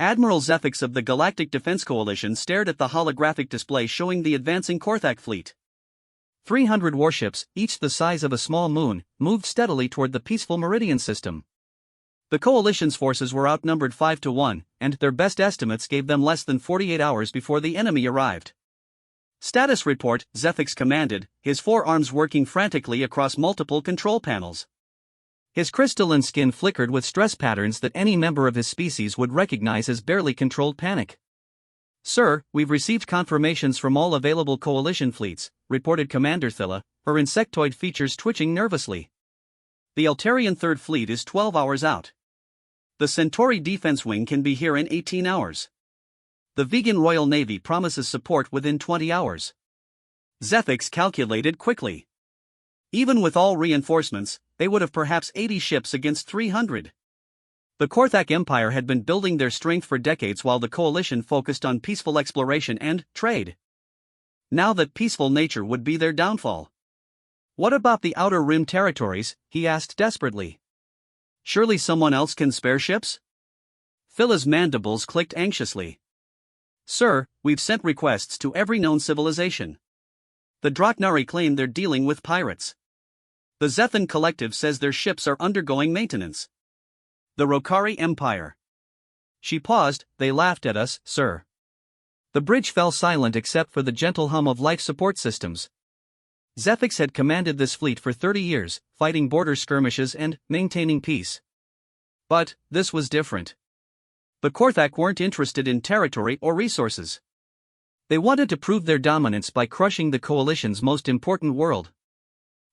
Admiral Zethix of the Galactic Defense Coalition stared at the holographic display showing the advancing Korthak fleet. 300 warships, each the size of a small moon, moved steadily toward the peaceful Meridian system. The Coalition's forces were outnumbered 5-1, and their best estimates gave them less than 48 hours before the enemy arrived. Status report, Zethix commanded, his forearms working frantically across multiple control panels. His crystalline skin flickered with stress patterns that any member of his species would recognize as barely controlled panic. "Sir, we've received confirmations from all available Coalition fleets," reported Commander Thilla, her insectoid features twitching nervously. "The Altarian Third Fleet is 12 hours out. The Centauri Defense Wing can be here in 18 hours. The Vegan Royal Navy promises support within 20 hours. Zethix calculated quickly. Even with all reinforcements, they would have perhaps 80 ships against 300. The Korthak Empire had been building their strength for decades while the Coalition focused on peaceful exploration and trade. Now that peaceful nature would be their downfall. "What about the Outer Rim territories?" he asked desperately. "Surely someone else can spare ships?" Phila's mandibles clicked anxiously. "Sir, we've sent requests to every known civilization. The Draknari claim they're dealing with pirates. The Zethan Collective says their ships are undergoing maintenance. The Rokari Empire." She paused. "They laughed at us, sir." The bridge fell silent except for the gentle hum of life support systems. Zethix had commanded this fleet for 30 years, fighting border skirmishes and maintaining peace. But this was different. The Korthak weren't interested in territory or resources. They wanted to prove their dominance by crushing the Coalition's most important world.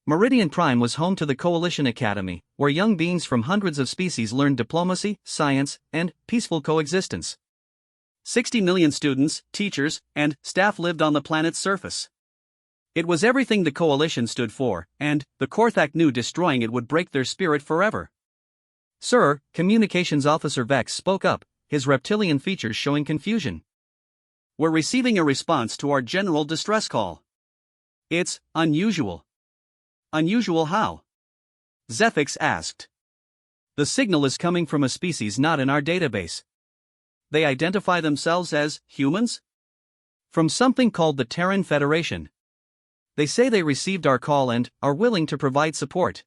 Meridian Prime was home to the Coalition Academy, where young beings from hundreds of species learned diplomacy, science, and peaceful coexistence. 60 million students, teachers, and staff lived on the planet's surface. It was everything the Coalition stood for, and the Korthak knew destroying it would break their spirit forever. "Sir," Communications Officer Vex spoke up, his reptilian features showing confusion. "We're receiving a response to our general distress call. It's unusual." "Unusual how?" Zethix asked. "The signal is coming from a species not in our database. They identify themselves as humans? From something called the Terran Federation. They say they received our call and are willing to provide support."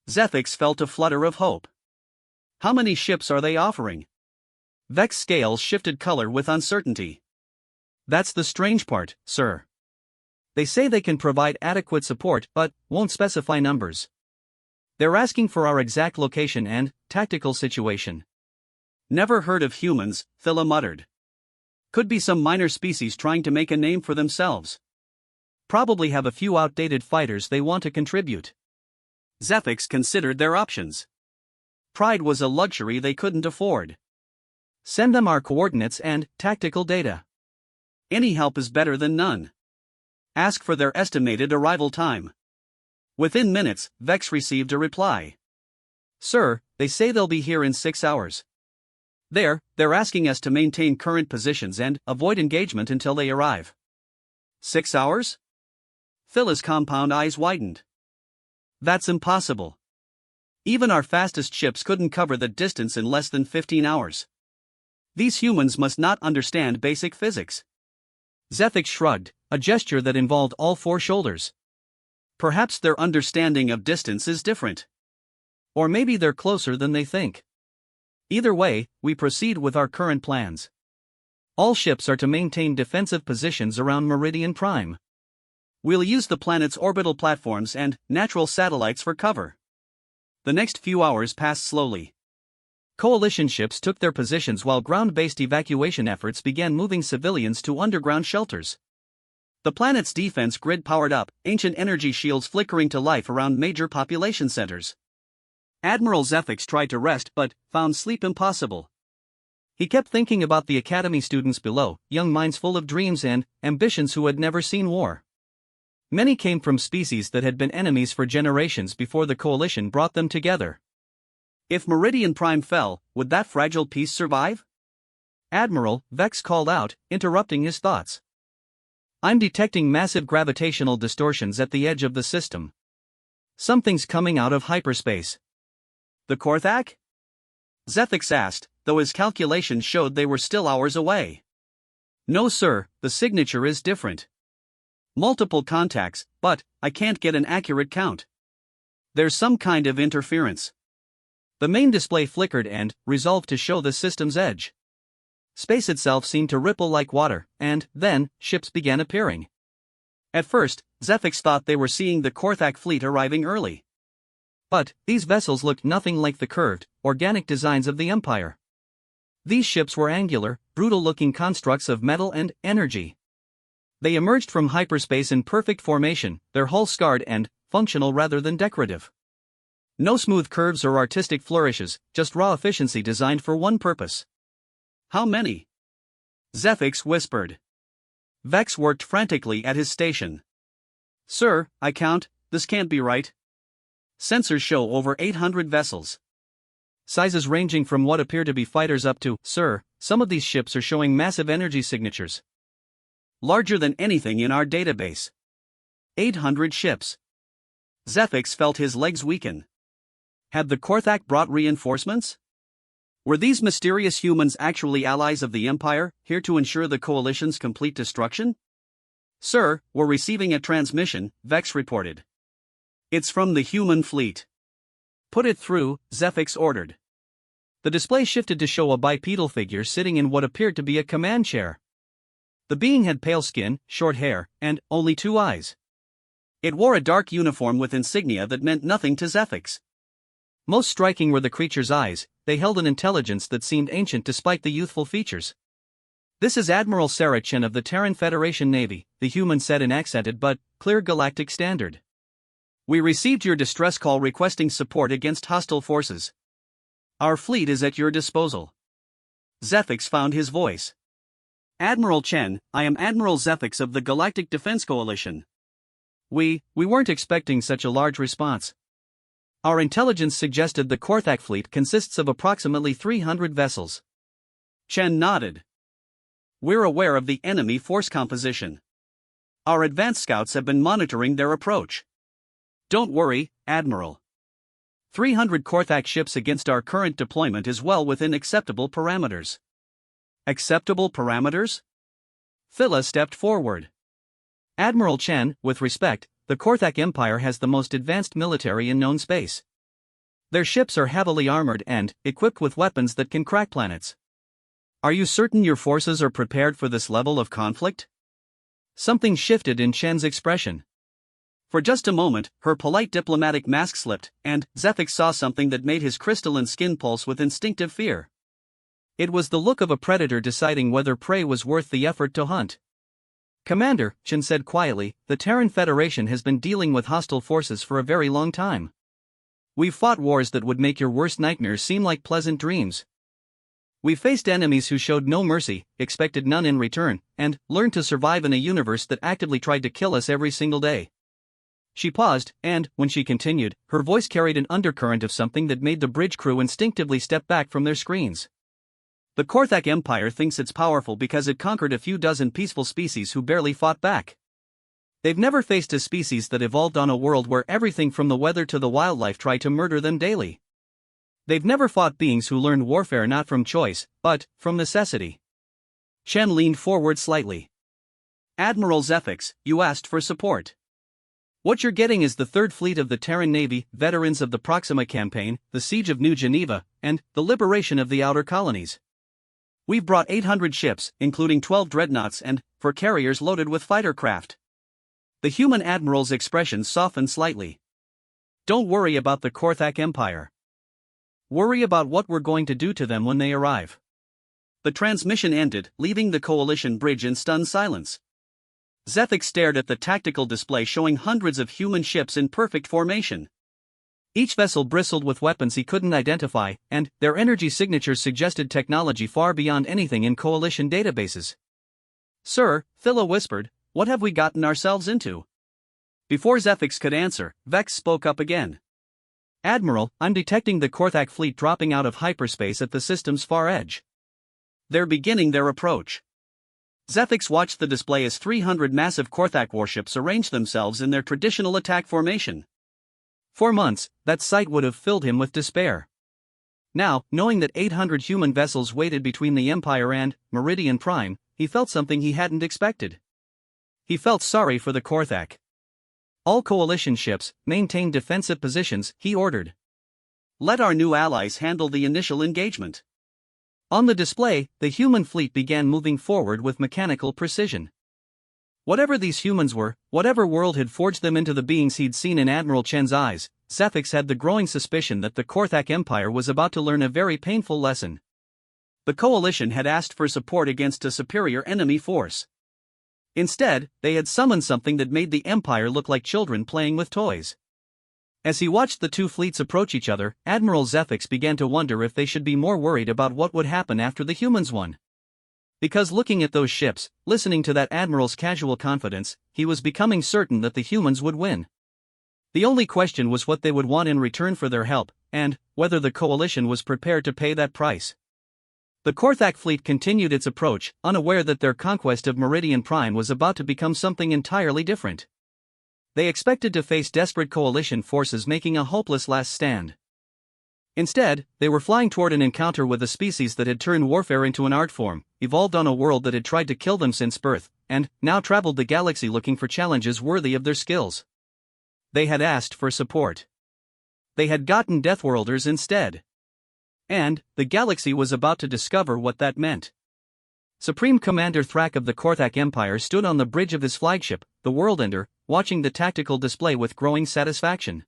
Zethix felt a flutter of hope. "How many ships are they offering?" Vex's scales shifted color with uncertainty. "That's the strange part, sir. They say they can provide adequate support but won't specify numbers. They're asking for our exact location and tactical situation." "Never heard of humans," Phila muttered. "Could be some minor species trying to make a name for themselves. Probably have a few outdated fighters they want to contribute." Zethix considered their options. Pride was a luxury they couldn't afford. "Send them our coordinates and tactical data. Any help is better than none. Ask for their estimated arrival time." Within minutes, Vex received a reply. "Sir, they say they'll be here in 6 hours. They're asking us to maintain current positions and avoid engagement until they arrive." 6 hours? Phila's compound eyes widened. "That's impossible. Even our fastest ships couldn't cover the distance in less than 15 hours. These humans must not understand basic physics." Zethix shrugged, a gesture that involved all 4 shoulders. "Perhaps their understanding of distance is different. Or maybe they're closer than they think. Either way, we proceed with our current plans. All ships are to maintain defensive positions around Meridian Prime. We'll use the planet's orbital platforms and natural satellites for cover." The next few hours passed slowly. Coalition ships took their positions while ground-based evacuation efforts began moving civilians to underground shelters. The planet's defense grid powered up, ancient energy shields flickering to life around major population centers. Admiral Zethix tried to rest but found sleep impossible. He kept thinking about the Academy students below, young minds full of dreams and ambitions who had never seen war. Many came from species that had been enemies for generations before the Coalition brought them together. If Meridian Prime fell, would that fragile peace survive? "Admiral," Vex called out, interrupting his thoughts. "I'm detecting massive gravitational distortions at the edge of the system. Something's coming out of hyperspace." "The Korthak?" Zethix asked, though his calculations showed they were still hours away. No sir, the signature is different. Multiple contacts, but I can't get an accurate count. There's some kind of interference. The main display flickered and resolved to show the system's edge. Space itself seemed to ripple like water, and then ships began appearing. At first, Zethix thought they were seeing the Korthak fleet arriving early. But these vessels looked nothing like the curved, organic designs of the Empire. These ships were angular, brutal-looking constructs of metal and energy. They emerged from hyperspace in perfect formation, their hull scarred and functional rather than decorative. No smooth curves or artistic flourishes, just raw efficiency designed for one purpose. How many? Zethix whispered. Vex worked frantically at his station. Sir, I count, this can't be right. Sensors show over 800 vessels. Sizes ranging from what appear to be fighters up to, sir, some of these ships are showing massive energy signatures. Larger than anything in our database. 800 ships. Zethix felt his legs weaken. Had the Korthak brought reinforcements? Were these mysterious humans actually allies of the Empire, here to ensure the Coalition's complete destruction? Sir, we're receiving a transmission, Vex reported. It's from the human fleet. Put it through, Zethix ordered. The display shifted to show a bipedal figure sitting in what appeared to be a command chair. The being had pale skin, short hair, and only 2 eyes. It wore a dark uniform with insignia that meant nothing to Zethix. Most striking were the creature's eyes, they held an intelligence that seemed ancient despite the youthful features. This is Admiral Sarah Chen of the Terran Federation Navy, the human said in accented but clear galactic standard. We received your distress call requesting support against hostile forces. Our fleet is at your disposal. Zethix found his voice. Admiral Chen, I am Admiral Zethix of the Galactic Defense Coalition. We weren't expecting such a large response. Our intelligence suggested the Korthak fleet consists of approximately 300 vessels. Chen nodded. We're aware of the enemy force composition. Our advanced scouts have been monitoring their approach. Don't worry, Admiral. 300 Korthak ships against our current deployment is well within acceptable parameters. Acceptable parameters? Phila stepped forward. Admiral Chen, with respect, the Korthak Empire has the most advanced military in known space. Their ships are heavily armored and equipped with weapons that can crack planets. Are you certain your forces are prepared for this level of conflict? Something shifted in Chen's expression. For just a moment, her polite diplomatic mask slipped, and Zethix saw something that made his crystalline skin pulse with instinctive fear. It was the look of a predator deciding whether prey was worth the effort to hunt. Commander, Chen said quietly, the Terran Federation has been dealing with hostile forces for a very long time. We've fought wars that would make your worst nightmares seem like pleasant dreams. We've faced enemies who showed no mercy, expected none in return, and learned to survive in a universe that actively tried to kill us every single day. She paused, and, when she continued, her voice carried an undercurrent of something that made the bridge crew instinctively step back from their screens. The Korthak Empire thinks it's powerful because it conquered a few dozen peaceful species who barely fought back. They've never faced a species that evolved on a world where everything from the weather to the wildlife try to murder them daily. They've never fought beings who learned warfare not from choice, but from necessity. Chen leaned forward slightly. Admiral Zethix, you asked for support. What you're getting is the Third Fleet of the Terran Navy, veterans of the Proxima Campaign, the Siege of New Geneva, and the liberation of the Outer Colonies. We've brought 800 ships, including 12 dreadnoughts and 4 carriers loaded with fighter craft. The human admiral's expression softened slightly. Don't worry about the Korthak Empire. Worry about what we're going to do to them when they arrive. The transmission ended, leaving the Coalition bridge in stunned silence. Zethix stared at the tactical display showing hundreds of human ships in perfect formation. Each vessel bristled with weapons he couldn't identify, and their energy signatures suggested technology far beyond anything in Coalition databases. Sir, Phila whispered, what have we gotten ourselves into? Before Zethix could answer, Vex spoke up again. Admiral, I'm detecting the Korthak fleet dropping out of hyperspace at the system's far edge. They're beginning their approach. Zethix watched the display as 300 massive Korthak warships arranged themselves in their traditional attack formation. For months, that sight would have filled him with despair. Now, knowing that 800 human vessels waited between the Empire and Meridian Prime, he felt something he hadn't expected. He felt sorry for the Korthak. All coalition ships, maintain defensive positions, he ordered. Let our new allies handle the initial engagement. On the display, the human fleet began moving forward with mechanical precision. Whatever these humans were, whatever world had forged them into the beings he'd seen in Admiral Chen's eyes, Zephyx had the growing suspicion that the Korthak Empire was about to learn a very painful lesson. The coalition had asked for support against a superior enemy force. Instead, they had summoned something that made the Empire look like children playing with toys. As he watched the two fleets approach each other, Admiral Zephyx began to wonder if they should be more worried about what would happen after the humans won. Because looking at those ships, listening to that Admiral's casual confidence, he was becoming certain that the humans would win. The only question was what they would want in return for their help, and whether the coalition was prepared to pay that price. The Korthak fleet continued its approach, unaware that their conquest of Meridian Prime was about to become something entirely different. They expected to face desperate coalition forces making a hopeless last stand. Instead, they were flying toward an encounter with a species that had turned warfare into an art form, evolved on a world that had tried to kill them since birth, and now traveled the galaxy looking for challenges worthy of their skills. They had asked for support. They had gotten Deathworlders instead. And the galaxy was about to discover what that meant. Supreme Commander Thrak of the Korthak Empire stood on the bridge of his flagship, the Worldender, watching the tactical display with growing satisfaction.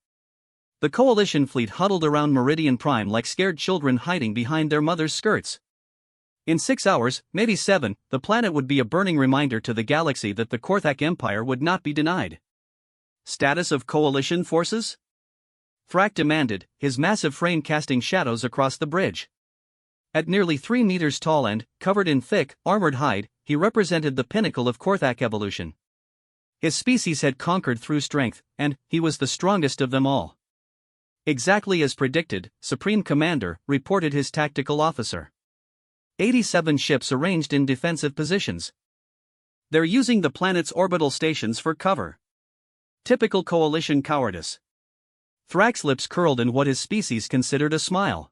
The coalition fleet huddled around Meridian Prime like scared children hiding behind their mother's skirts. In 6 hours, maybe 7, the planet would be a burning reminder to the galaxy that the Korthak Empire would not be denied. Status of coalition forces? Thrak demanded, his massive frame casting shadows across the bridge. At nearly 3 meters tall and covered in thick, armored hide, he represented the pinnacle of Korthak evolution. His species had conquered through strength, and he was the strongest of them all. Exactly as predicted, Supreme Commander, reported his tactical officer. 87 ships arranged in defensive positions. They're using the planet's orbital stations for cover. Typical coalition cowardice. Thrak's lips curled in what his species considered a smile.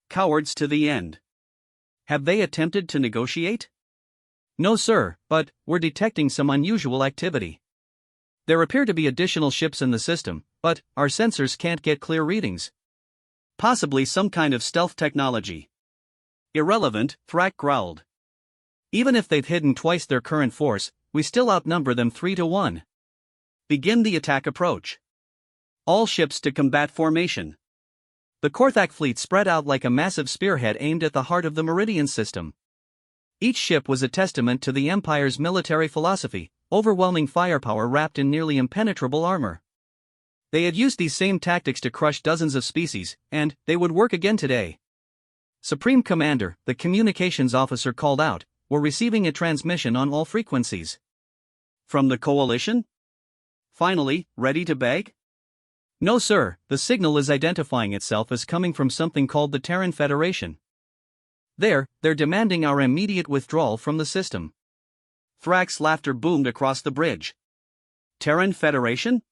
Cowards to the end. Have they attempted to negotiate? No sir, but we're detecting some unusual activity. There appear to be additional ships in the system, but our sensors can't get clear readings. Possibly some kind of stealth technology. Irrelevant, Thrak growled. Even if they've hidden twice their current force, we still outnumber them 3-1. Begin the attack approach. All ships to combat formation. The Korthak fleet spread out like a massive spearhead aimed at the heart of the Meridian system. Each ship was a testament to the Empire's military philosophy, overwhelming firepower wrapped in nearly impenetrable armor. They had used these same tactics to crush dozens of species, and they would work again today. Supreme Commander, the communications officer called out, we're receiving a transmission on all frequencies. From the Coalition? Finally, ready to beg? No sir, the signal is identifying itself as coming from something called the Terran Federation. They're demanding our immediate withdrawal from the system. Thrak's laughter boomed across the bridge. Terran Federation?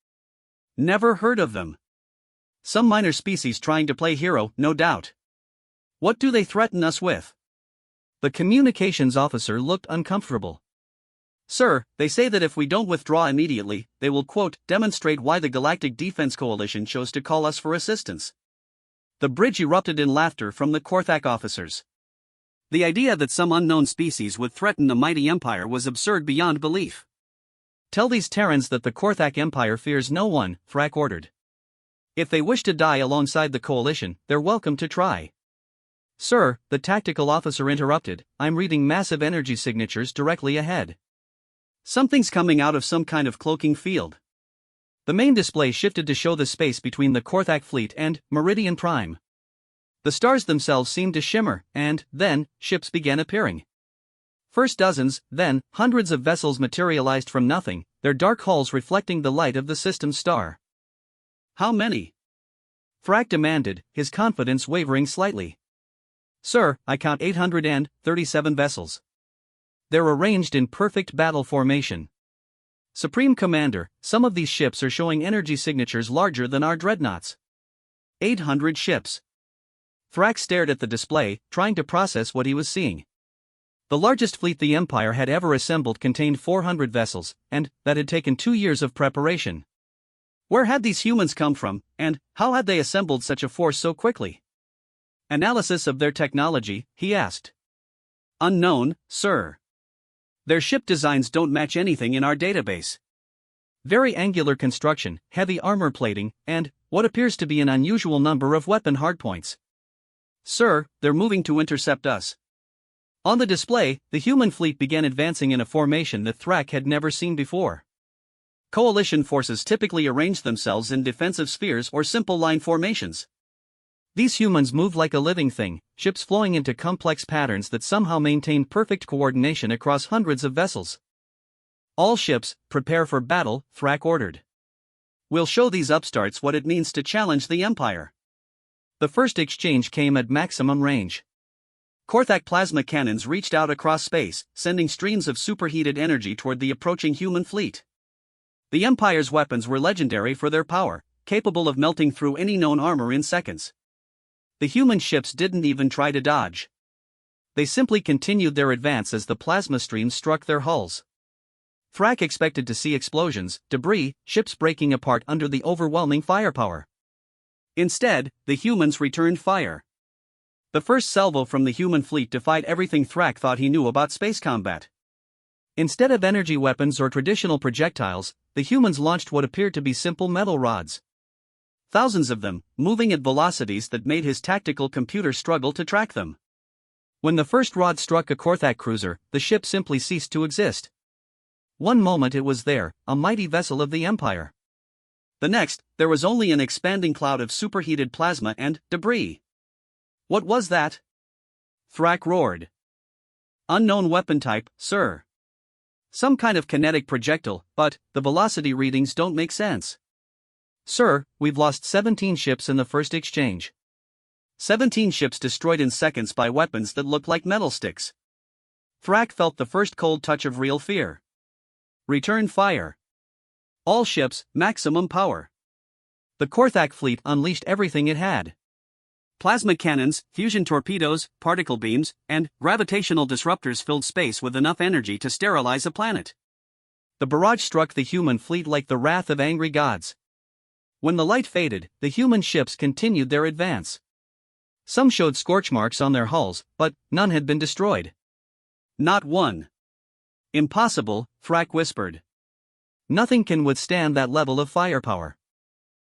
Never heard of them. Some minor species trying to play hero, no doubt. What do they threaten us with? The communications officer looked uncomfortable. Sir, they say that if we don't withdraw immediately, they will, quote, demonstrate why the Galactic Defense Coalition chose to call us for assistance. The bridge erupted in laughter from the Korthak officers. The idea that some unknown species would threaten the mighty Empire was absurd beyond belief. Tell these Terrans that the Korthak Empire fears no one, Thrak ordered. If they wish to die alongside the Coalition, they're welcome to try. Sir, the tactical officer interrupted, I'm reading massive energy signatures directly ahead. Something's coming out of some kind of cloaking field. The main display shifted to show the space between the Korthak fleet and Meridian Prime. The stars themselves seemed to shimmer, and then ships began appearing. First dozens, then hundreds of vessels materialized from nothing, their dark hulls reflecting the light of the system's star. How many? Thrak demanded, his confidence wavering slightly. Sir, I count 837 vessels. They're arranged in perfect battle formation. Supreme Commander, some of these ships are showing energy signatures larger than our dreadnoughts. 800 ships. Thrak stared at the display, trying to process what he was seeing. The largest fleet the Empire had ever assembled contained 400 vessels, and that had taken 2 years of preparation. Where had these humans come from, and how had they assembled such a force so quickly? Analysis of their technology, he asked. Unknown, sir. Their ship designs don't match anything in our database. Very angular construction, heavy armor plating, and what appears to be an unusual number of weapon hardpoints. Sir, they're moving to intercept us. On the display, the human fleet began advancing in a formation that Thrak had never seen before. Coalition forces typically arrange themselves in defensive spheres or simple line formations. These humans move like a living thing, ships flowing into complex patterns that somehow maintain perfect coordination across hundreds of vessels. All ships, prepare for battle, Thrak ordered. We'll show these upstarts what it means to challenge the Empire. The first exchange came at maximum range. Korthak plasma cannons reached out across space, sending streams of superheated energy toward the approaching human fleet. The Empire's weapons were legendary for their power, capable of melting through any known armor in seconds. The human ships didn't even try to dodge. They simply continued their advance as the plasma streams struck their hulls. Thrak expected to see explosions, debris, ships breaking apart under the overwhelming firepower. Instead, the humans returned fire. The first salvo from the human fleet defied everything Thrak thought he knew about space combat. Instead of energy weapons or traditional projectiles, the humans launched what appeared to be simple metal rods. Thousands of them, moving at velocities that made his tactical computer struggle to track them. When the first rod struck a Korthak cruiser, the ship simply ceased to exist. One moment it was there, a mighty vessel of the Empire. The next, there was only an expanding cloud of superheated plasma and debris. What was that? Thrak roared. Unknown weapon type, sir. Some kind of kinetic projectile, but the velocity readings don't make sense. Sir, we've lost 17 ships in the first exchange. 17 ships destroyed in seconds by weapons that look like metal sticks. Thrak felt the first cold touch of real fear. Return fire. All ships, maximum power. The Korthak fleet unleashed everything it had. Plasma cannons, fusion torpedoes, particle beams, and gravitational disruptors filled space with enough energy to sterilize a planet. The barrage struck the human fleet like the wrath of angry gods. When the light faded, the human ships continued their advance. Some showed scorch marks on their hulls, but none had been destroyed. Not one. Impossible, Thrak whispered. Nothing can withstand that level of firepower.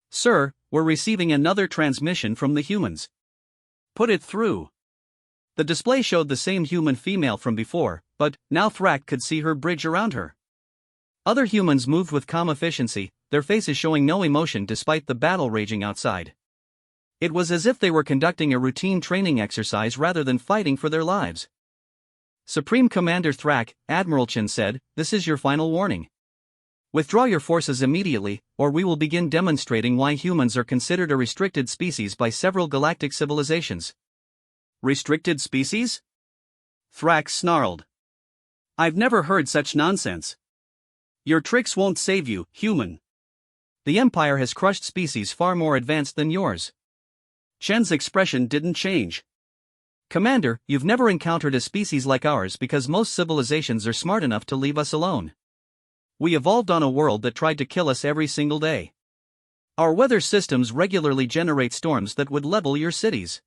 Sir, we're receiving another transmission from the humans. Put it through. The display showed the same human female from before, but now Thrak could see her bridge around her. Other humans moved with calm efficiency, their faces showing no emotion despite the battle raging outside. It was as if they were conducting a routine training exercise rather than fighting for their lives. Supreme Commander Thrak, Admiral Chen said, "This is your final warning. Withdraw your forces immediately, or we will begin demonstrating why humans are considered a restricted species by several galactic civilizations." Restricted species? Thrak snarled. I've never heard such nonsense. Your tricks won't save you, human. The Empire has crushed species far more advanced than yours. Chen's expression didn't change. Commander, you've never encountered a species like ours because most civilizations are smart enough to leave us alone. We evolved on a world that tried to kill us every single day. Our weather systems regularly generate storms that would level your cities.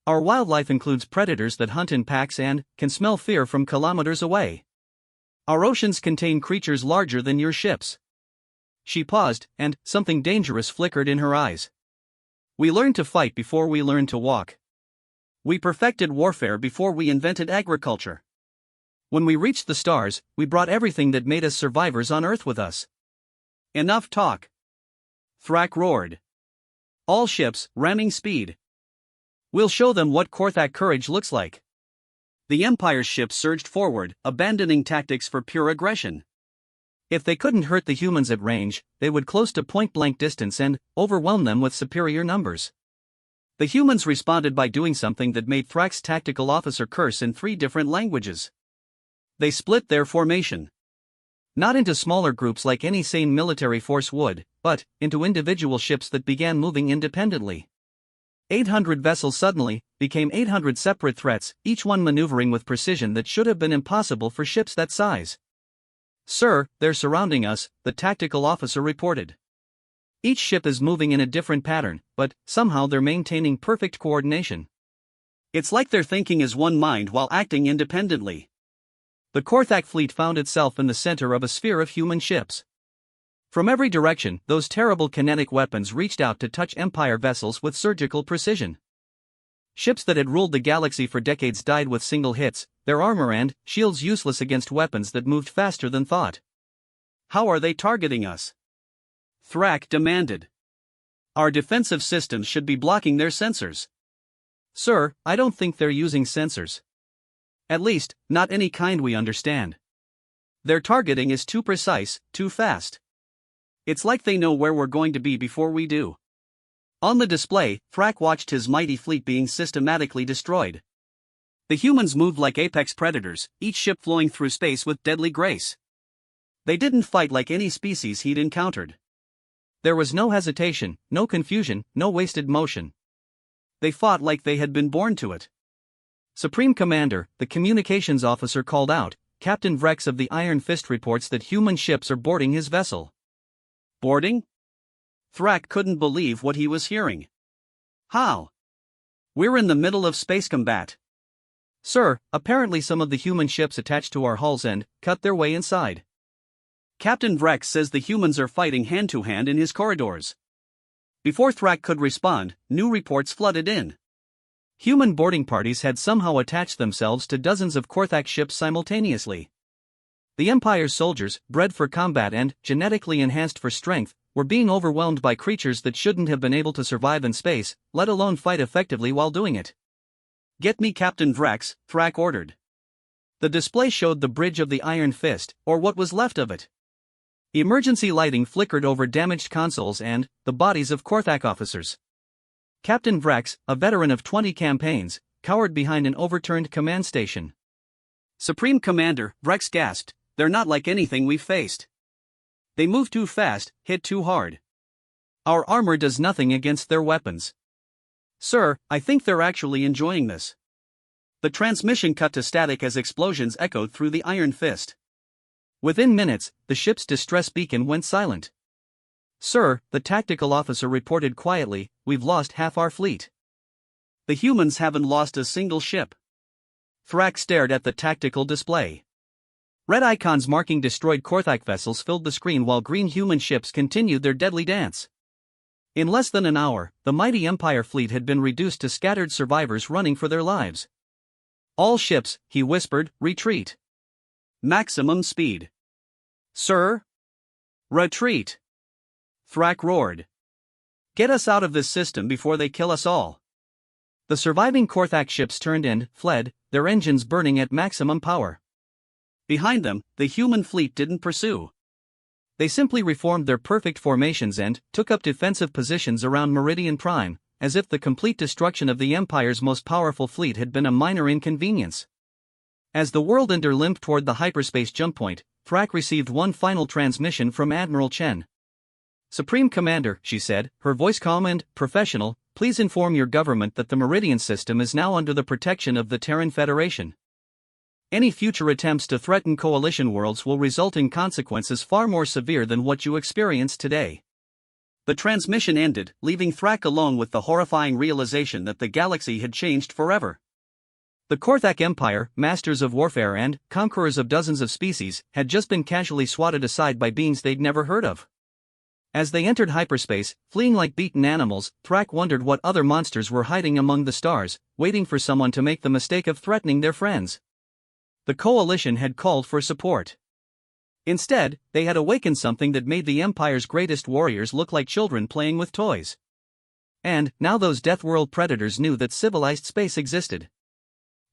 Our wildlife includes predators that hunt in packs and can smell fear from kilometers away. Our oceans contain creatures larger than your ships. She paused, and something dangerous flickered in her eyes. We learned to fight before we learned to walk. We perfected warfare before we invented agriculture. When we reached the stars, we brought everything that made us survivors on Earth with us. Enough talk. Thrak roared. All ships, ramming speed. We'll show them what Korthak courage looks like. The Empire's ships surged forward, abandoning tactics for pure aggression. If they couldn't hurt the humans at range, they would close to point-blank distance and overwhelm them with superior numbers. The humans responded by doing something that made Thrak's tactical officer curse in 3 different languages. They split their formation. Not into smaller groups like any sane military force would, but into individual ships that began moving independently. 800 vessels suddenly became 800 separate threats, each one maneuvering with precision that should have been impossible for ships that size. "Sir, they're surrounding us," the tactical officer reported. "Each ship is moving in a different pattern, but somehow they're maintaining perfect coordination. It's like they're thinking as one mind while acting independently." The Korthak fleet found itself in the center of a sphere of human ships. From every direction, those terrible kinetic weapons reached out to touch Empire vessels with surgical precision. Ships that had ruled the galaxy for decades died with single hits, their armor and shields useless against weapons that moved faster than thought. "How are they targeting us?" Thrak demanded. "Our defensive systems should be blocking their sensors." "Sir, I don't think they're using sensors. At least, not any kind we understand. Their targeting is too precise, too fast. It's like they know where we're going to be before we do." On the display, Thrak watched his mighty fleet being systematically destroyed. The humans moved like apex predators, each ship flowing through space with deadly grace. They didn't fight like any species he'd encountered. There was no hesitation, no confusion, no wasted motion. They fought like they had been born to it. "Supreme Commander," the communications officer called out, "Captain Vrex of the Iron Fist reports that human ships are boarding his vessel." "Boarding?" Thrak couldn't believe what he was hearing. "How? We're in the middle of space combat." "Sir, apparently some of the human ships attached to our hulls and cut their way inside. Captain Vrex says the humans are fighting hand-to-hand in his corridors." Before Thrak could respond, new reports flooded in. Human boarding parties had somehow attached themselves to dozens of Korthak ships simultaneously. The Empire's soldiers, bred for combat and genetically enhanced for strength, were being overwhelmed by creatures that shouldn't have been able to survive in space, let alone fight effectively while doing it. "Get me Captain Vrex," Thrak ordered. The display showed the bridge of the Iron Fist, or what was left of it. Emergency lighting flickered over damaged consoles and the bodies of Korthak officers. Captain Vrex, a veteran of 20 campaigns, cowered behind an overturned command station. "Supreme Commander," Vrex gasped, "they're not like anything we've faced. They move too fast, hit too hard. Our armor does nothing against their weapons." "Sir, I think they're actually enjoying this." The transmission cut to static as explosions echoed through the Iron Fist. Within minutes, the ship's distress beacon went silent. "Sir," the tactical officer reported quietly, "we've lost half our fleet." "The humans haven't lost a single ship." Thrak stared at the tactical display. Red icons marking destroyed Korthak vessels filled the screen while green human ships continued their deadly dance. In less than an hour, the mighty Empire fleet had been reduced to scattered survivors running for their lives. "All ships," he whispered, "retreat. Maximum speed." "Sir?" "Retreat!" Thrak roared. "Get us out of this system before they kill us all." The surviving Korthak ships turned and fled, their engines burning at maximum power. Behind them, the human fleet didn't pursue. They simply reformed their perfect formations and took up defensive positions around Meridian Prime, as if the complete destruction of the Empire's most powerful fleet had been a minor inconvenience. As the Worldender limped toward the hyperspace jump point, Thrak received one final transmission from Admiral Chen. "Supreme Commander," she said, her voice calm and professional, "please inform your government that the Meridian system is now under the protection of the Terran Federation. Any future attempts to threaten coalition worlds will result in consequences far more severe than what you experience today." The transmission ended, leaving Thrak alone with the horrifying realization that the galaxy had changed forever. The Korthak Empire, masters of warfare and conquerors of dozens of species, had just been casually swatted aside by beings they'd never heard of. As they entered hyperspace, fleeing like beaten animals, Thrak wondered what other monsters were hiding among the stars, waiting for someone to make the mistake of threatening their friends. The coalition had called for support. Instead, they had awakened something that made the Empire's greatest warriors look like children playing with toys. And now those Deathworld predators knew that civilized space existed.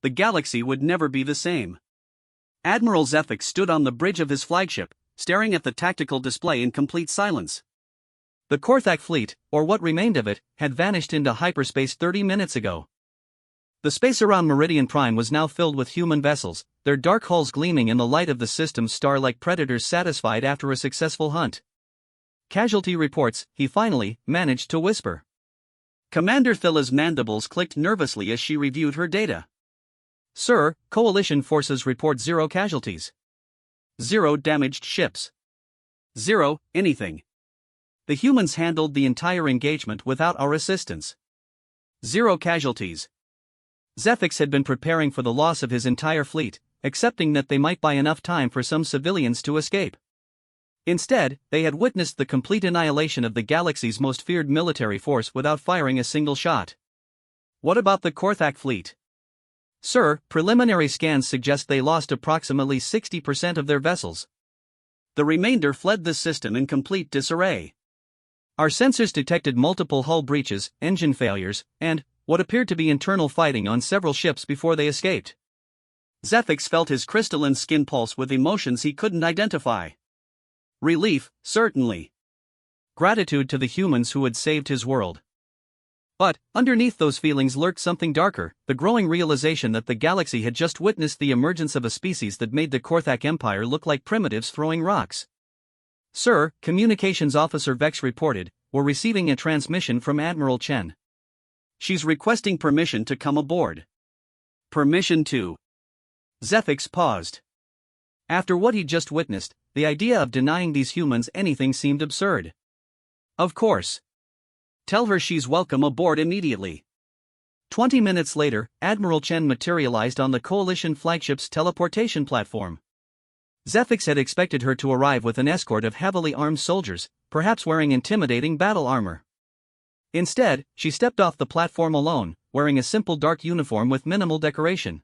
The galaxy would never be the same. Admiral Zephyx stood on the bridge of his flagship, staring at the tactical display in complete silence. The Korthak fleet, or what remained of it, had vanished into hyperspace 30 minutes ago. The space around Meridian Prime was now filled with human vessels, their dark hulls gleaming in the light of the system's star like predators satisfied after a successful hunt. "Casualty reports," he finally managed to whisper. Commander Thilla's mandibles clicked nervously as she reviewed her data. Sir, Coalition forces report 0 casualties. 0 damaged ships. 0 anything. The humans handled the entire engagement without our assistance. 0 casualties. Zethix had been preparing for the loss of his entire fleet, accepting that they might buy enough time for some civilians to escape. Instead, they had witnessed the complete annihilation of the galaxy's most feared military force without firing a single shot. What about the Korthak fleet? Sir, preliminary scans suggest they lost approximately 60% of their vessels. The remainder fled the system in complete disarray. Our sensors detected multiple hull breaches, engine failures, and what appeared to be internal fighting on several ships before they escaped. Zethix felt his crystalline skin pulse with emotions he couldn't identify. Relief, certainly. Gratitude to the humans who had saved his world. But, underneath those feelings lurked something darker, the growing realization that the galaxy had just witnessed the emergence of a species that made the Korthak Empire look like primitives throwing rocks. Sir, Communications Officer Vex reported, we're receiving a transmission from Admiral Chen. She's requesting permission to come aboard. Permission to. Zethix paused. After what he'd just witnessed, the idea of denying these humans anything seemed absurd. Of course. Tell her she's welcome aboard immediately. 20 minutes later, Admiral Chen materialized on the Coalition flagship's teleportation platform. Zethix had expected her to arrive with an escort of heavily armed soldiers, perhaps wearing intimidating battle armor. Instead, she stepped off the platform alone, wearing a simple dark uniform with minimal decoration.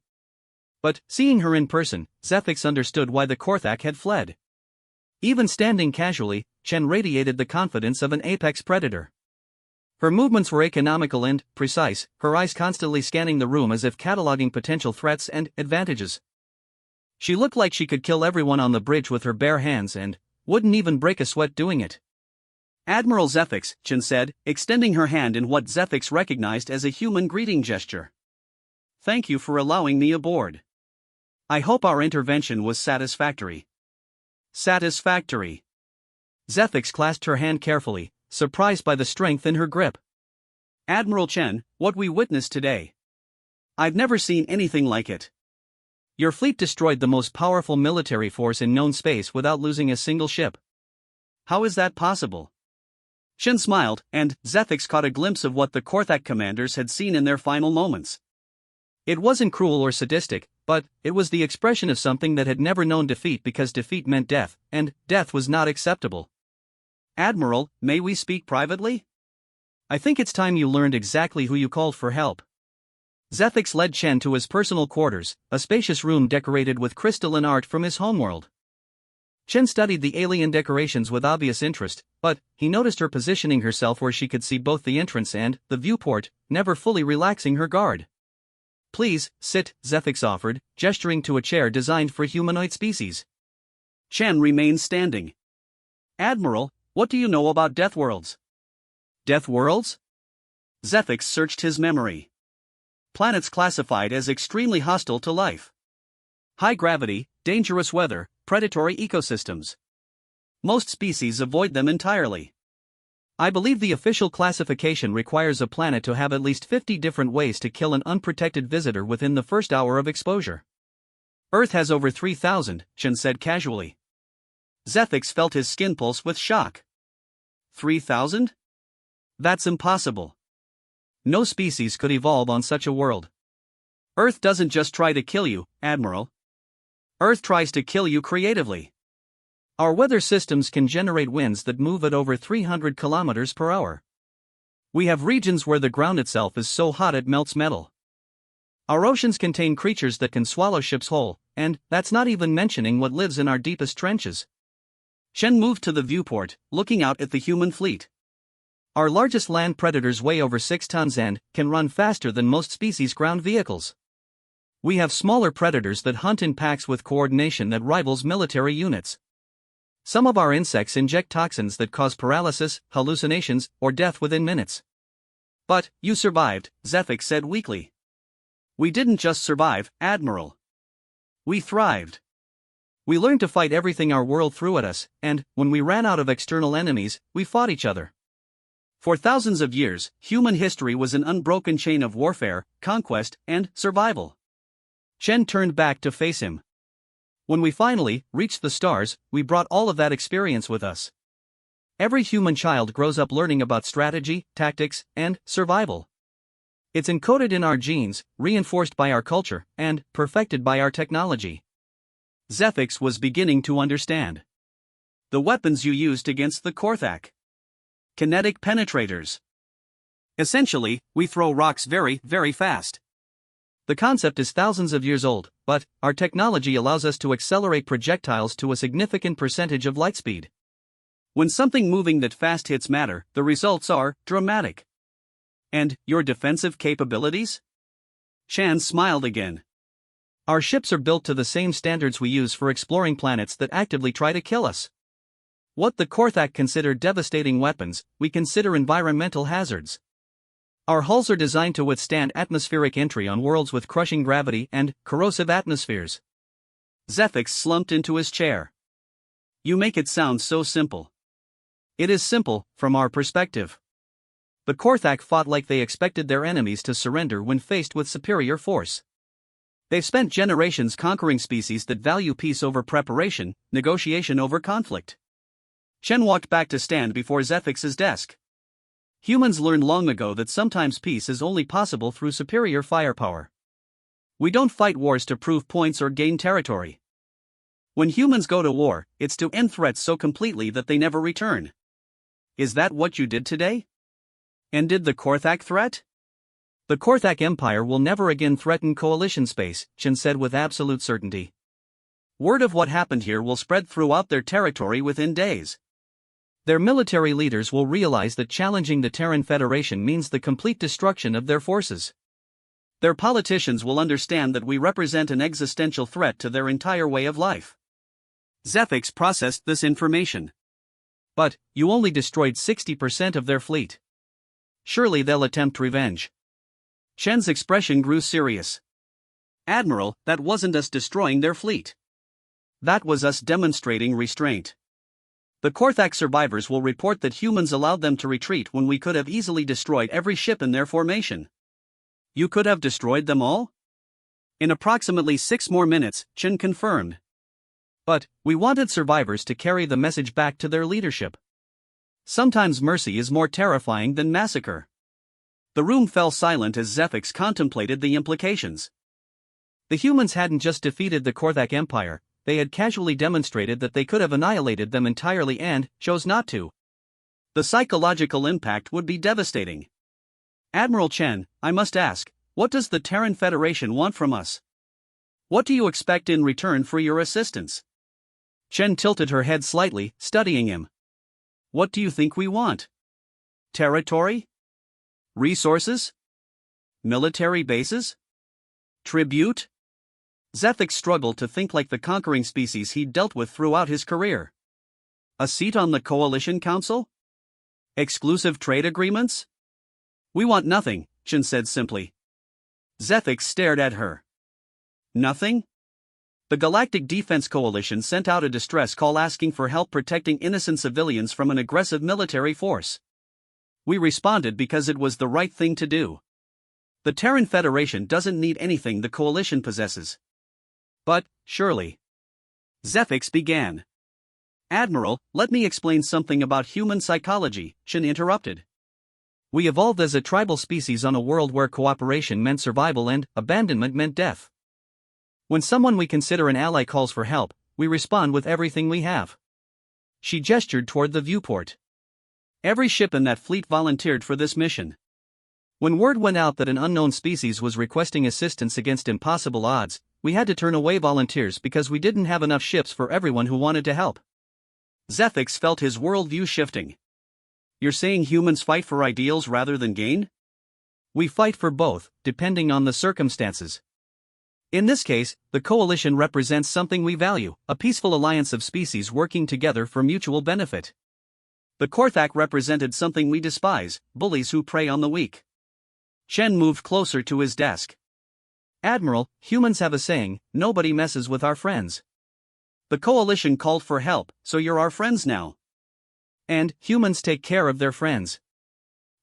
But, seeing her in person, Zethix understood why the Korthak had fled. Even standing casually, Chen radiated the confidence of an apex predator. Her movements were economical and precise, her eyes constantly scanning the room as if cataloging potential threats and advantages. She looked like she could kill everyone on the bridge with her bare hands and wouldn't even break a sweat doing it. Admiral Zethix, Chen said, extending her hand in what Zethix recognized as a human greeting gesture. Thank you for allowing me aboard. I hope our intervention was satisfactory. Satisfactory. Zethix clasped her hand carefully, surprised by the strength in her grip. Admiral Chen, what we witnessed today. I've never seen anything like it. Your fleet destroyed the most powerful military force in known space without losing a single ship. How is that possible? Chen smiled, and Zethix caught a glimpse of what the Korthak commanders had seen in their final moments. It wasn't cruel or sadistic, but it was the expression of something that had never known defeat because defeat meant death, and death was not acceptable. Admiral, may we speak privately? I think it's time you learned exactly who you called for help. Zethix led Chen to his personal quarters, a spacious room decorated with crystalline art from his homeworld. Chen studied the alien decorations with obvious interest, but he noticed her positioning herself where she could see both the entrance and the viewport, never fully relaxing her guard. Please, sit, Zethix offered, gesturing to a chair designed for humanoid species. Chen remained standing. Admiral, what do you know about Deathworlds? Deathworlds? Zethix searched his memory. Planets classified as extremely hostile to life. High gravity, dangerous weather, predatory ecosystems. Most species avoid them entirely. I believe the official classification requires a planet to have at least 50 different ways to kill an unprotected visitor within the first hour of exposure. Earth has over 3,000, Chen said casually. Zethix felt his skin pulse with shock. 3,000? That's impossible. No species could evolve on such a world. Earth doesn't just try to kill you, Admiral. Earth tries to kill you creatively. Our weather systems can generate winds that move at over 300 kilometers per hour. We have regions where the ground itself is so hot it melts metal. Our oceans contain creatures that can swallow ships whole, and that's not even mentioning what lives in our deepest trenches. Shen moved to the viewport, looking out at the human fleet. Our largest land predators weigh over 6 tons and can run faster than most species' ground vehicles. We have smaller predators that hunt in packs with coordination that rivals military units. Some of our insects inject toxins that cause paralysis, hallucinations, or death within minutes. But, you survived, Zethix said weakly. We didn't just survive, Admiral. We thrived. We learned to fight everything our world threw at us, and, when we ran out of external enemies, we fought each other. For thousands of years, human history was an unbroken chain of warfare, conquest, and survival. Chen turned back to face him. When we finally reached the stars, we brought all of that experience with us. Every human child grows up learning about strategy, tactics, and survival. It's encoded in our genes, reinforced by our culture, and perfected by our technology. Zethix was beginning to understand. The weapons you used against the Korthak. Kinetic penetrators. Essentially, we throw rocks very, very fast. The concept is thousands of years old, but our technology allows us to accelerate projectiles to a significant percentage of light speed. When something moving that fast hits matter, the results are dramatic. And your defensive capabilities? Chan smiled again. Our ships are built to the same standards we use for exploring planets that actively try to kill us. What the Korthak consider devastating weapons, we consider environmental hazards. Our hulls are designed to withstand atmospheric entry on worlds with crushing gravity and corrosive atmospheres. Zethix slumped into his chair. You make it sound so simple. It is simple, from our perspective. The Korthak fought like they expected their enemies to surrender when faced with superior force. They've spent generations conquering species that value peace over preparation, negotiation over conflict. Chen walked back to stand before Zethix's desk. Humans learned long ago that sometimes peace is only possible through superior firepower. We don't fight wars to prove points or gain territory. When humans go to war, it's to end threats so completely that they never return. Is that what you did today? Ended the Korthak threat? The Korthak Empire will never again threaten coalition space, Chen said with absolute certainty. Word of what happened here will spread throughout their territory within days. Their military leaders will realize that challenging the Terran Federation means the complete destruction of their forces. Their politicians will understand that we represent an existential threat to their entire way of life. Zethix processed this information. But, you only destroyed 60% of their fleet. Surely they'll attempt revenge. Chen's expression grew serious. Admiral, that wasn't us destroying their fleet. That was us demonstrating restraint. The Korthak survivors will report that humans allowed them to retreat when we could have easily destroyed every ship in their formation. You could have destroyed them all? In approximately 6 more minutes, Chen confirmed. But, we wanted survivors to carry the message back to their leadership. Sometimes mercy is more terrifying than massacre. The room fell silent as Zethix contemplated the implications. The humans hadn't just defeated the Korthak Empire, they had casually demonstrated that they could have annihilated them entirely and chose not to. The psychological impact would be devastating. Admiral Chen, I must ask, what does the Terran Federation want from us? What do you expect in return for your assistance? Chen tilted her head slightly, studying him. What do you think we want? Territory? Resources? Military bases? Tribute? Zethix struggled to think like the conquering species he'd dealt with throughout his career. A seat on the Coalition Council? Exclusive trade agreements? We want nothing, Chen said simply. Zethix stared at her. Nothing? The Galactic Defense Coalition sent out a distress call asking for help protecting innocent civilians from an aggressive military force. We responded because it was the right thing to do. The Terran Federation doesn't need anything the Coalition possesses. But, surely. Zethix began. Admiral, let me explain something about human psychology, Chen interrupted. We evolved as a tribal species on a world where cooperation meant survival and abandonment meant death. When someone we consider an ally calls for help, we respond with everything we have. She gestured toward the viewport. Every ship in that fleet volunteered for this mission. When word went out that an unknown species was requesting assistance against impossible odds, we had to turn away volunteers because we didn't have enough ships for everyone who wanted to help. Zethix felt his worldview shifting. You're saying humans fight for ideals rather than gain? We fight for both, depending on the circumstances. In this case, the Coalition represents something we value, a peaceful alliance of species working together for mutual benefit. The Korthak represented something we despise, bullies who prey on the weak. Chen moved closer to his desk. Admiral, humans have a saying, nobody messes with our friends. The Coalition called for help, so you're our friends now. And humans take care of their friends.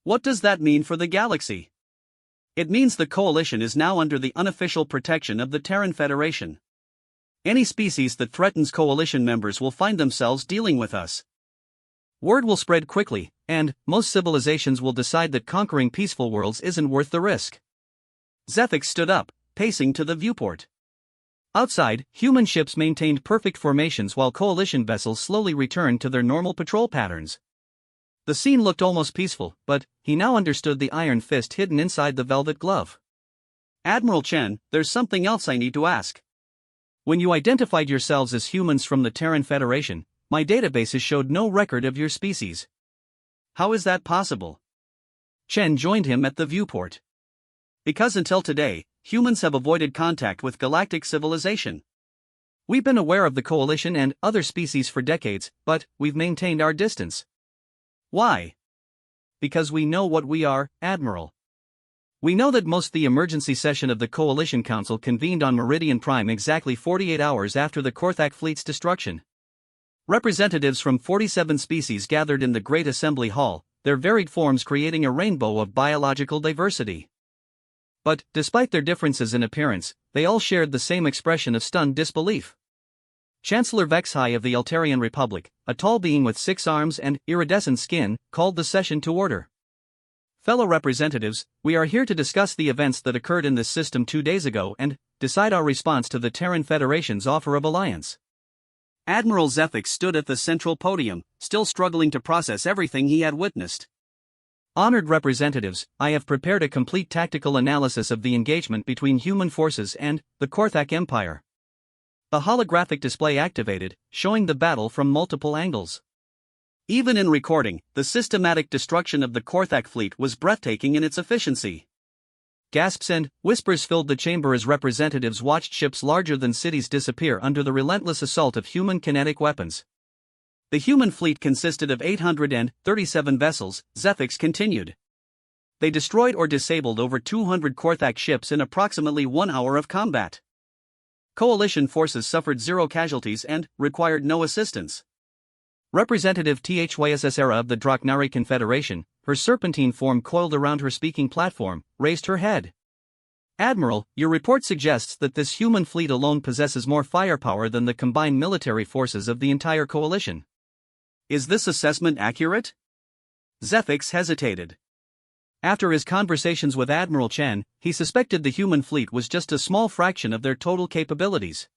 What does that mean for the galaxy? It means the Coalition is now under the unofficial protection of the Terran Federation. Any species that threatens Coalition members will find themselves dealing with us. Word will spread quickly, and most civilizations will decide that conquering peaceful worlds isn't worth the risk. Zethix stood up, pacing to the viewport. Outside, human ships maintained perfect formations while Coalition vessels slowly returned to their normal patrol patterns. The scene looked almost peaceful, but he now understood the iron fist hidden inside the velvet glove. Admiral Chen, there's something else I need to ask. When you identified yourselves as humans from the Terran Federation, my databases showed no record of your species. How is that possible? Chen joined him at the viewport. Because until today, humans have avoided contact with galactic civilization. We've been aware of the Coalition and other species for decades, but we've maintained our distance. Why? Because we know what we are, Admiral. We know that the emergency session of the Coalition Council convened on Meridian Prime exactly 48 hours after the Korthak fleet's destruction. Representatives from 47 species gathered in the Great Assembly Hall, their varied forms creating a rainbow of biological diversity. But, despite their differences in appearance, they all shared the same expression of stunned disbelief. Chancellor Vexhai of the Eltarian Republic, a tall being with 6 arms and iridescent skin, called the session to order. Fellow representatives, we are here to discuss the events that occurred in this system 2 days ago and decide our response to the Terran Federation's offer of alliance. Admiral Zethix stood at the central podium, still struggling to process everything he had witnessed. Honored representatives, I have prepared a complete tactical analysis of the engagement between human forces and the Korthak Empire. The holographic display activated, showing the battle from multiple angles. Even in recording, the systematic destruction of the Korthak fleet was breathtaking in its efficiency. Gasps and whispers filled the chamber as representatives watched ships larger than cities disappear under the relentless assault of human kinetic weapons. The human fleet consisted of 837 vessels, Zethix continued. They destroyed or disabled over 200 Korthak ships in approximately 1 hour of combat. Coalition forces suffered 0 casualties and required no assistance. Representative Thyssera of the Draknari Confederation, her serpentine form coiled around her speaking platform, raised her head. Admiral, your report suggests that this human fleet alone possesses more firepower than the combined military forces of the entire coalition. Is this assessment accurate? Zethix hesitated. After his conversations with Admiral Chen, he suspected the human fleet was just a small fraction of their total capabilities.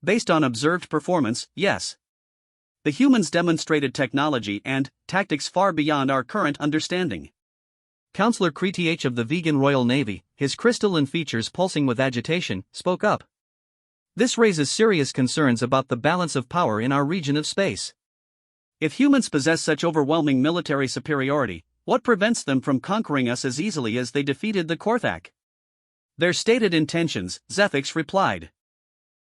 Based on observed performance, yes. The humans demonstrated technology and tactics far beyond our current understanding. Councillor Kreth of the Vegan Royal Navy, his crystalline features pulsing with agitation, spoke up. This raises serious concerns about the balance of power in our region of space. If humans possess such overwhelming military superiority, what prevents them from conquering us as easily as they defeated the Korthak? Their stated intentions, Zethix replied.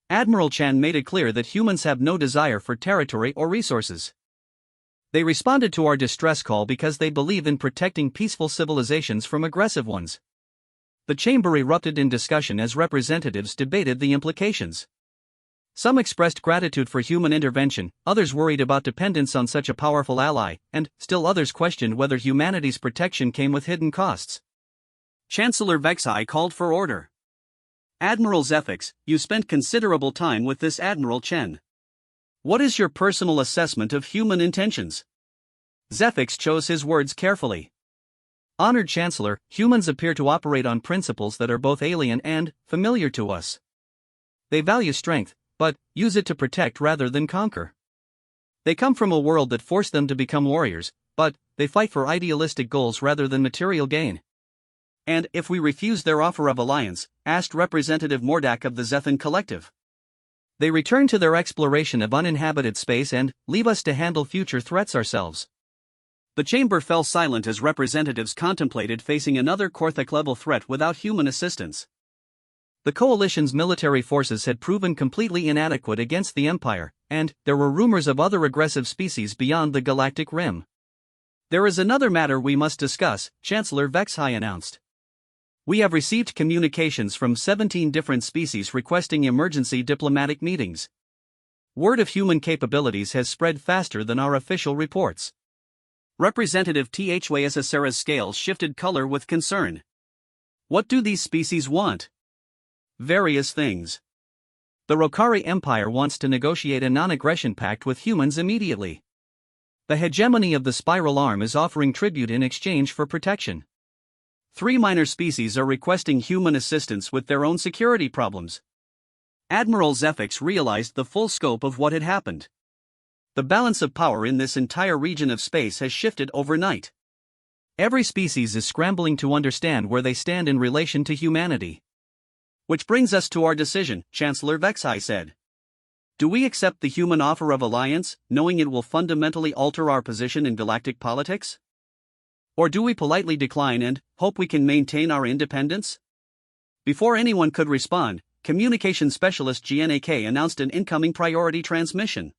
Admiral Chan made it clear that humans have no desire for territory or resources. They responded to our distress call because they believe in protecting peaceful civilizations from aggressive ones. The chamber erupted in discussion as representatives debated the implications. Some expressed gratitude for human intervention, others worried about dependence on such a powerful ally, and still others questioned whether humanity's protection came with hidden costs. Chancellor Vexhai called for order. Admiral Zethix, you spent considerable time with this Admiral Chen. What is your personal assessment of human intentions? Zethix chose his words carefully. Honored Chancellor, humans appear to operate on principles that are both alien and familiar to us. They value strength, but use it to protect rather than conquer. They come from a world that forced them to become warriors, but they fight for idealistic goals rather than material gain. And if we refuse their offer of alliance, asked Representative Mordak of the Zethan Collective. They return to their exploration of uninhabited space and leave us to handle future threats ourselves. The chamber fell silent as representatives contemplated facing another Korthak-level threat without human assistance. The Coalition's military forces had proven completely inadequate against the Empire, and there were rumors of other aggressive species beyond the galactic rim. There is another matter we must discuss, Chancellor Vexhai announced. We have received communications from 17 different species requesting emergency diplomatic meetings. Word of human capabilities has spread faster than our official reports. Representative HFY Stories' scales shifted color with concern. What do these species want? Various things. The Rokari Empire wants to negotiate a non-aggression pact with humans immediately. The hegemony of the spiral arm is offering tribute in exchange for protection. 3 minor species are requesting human assistance with their own security problems. Admiral Zephyx realized the full scope of what had happened. The balance of power in this entire region of space has shifted overnight. Every species is scrambling to understand where they stand in relation to humanity. Which brings us to our decision, Chancellor Vexai said. Do we accept the human offer of alliance, knowing it will fundamentally alter our position in galactic politics? Or do we politely decline and hope we can maintain our independence? Before anyone could respond, communication specialist GNAK announced an incoming priority transmission.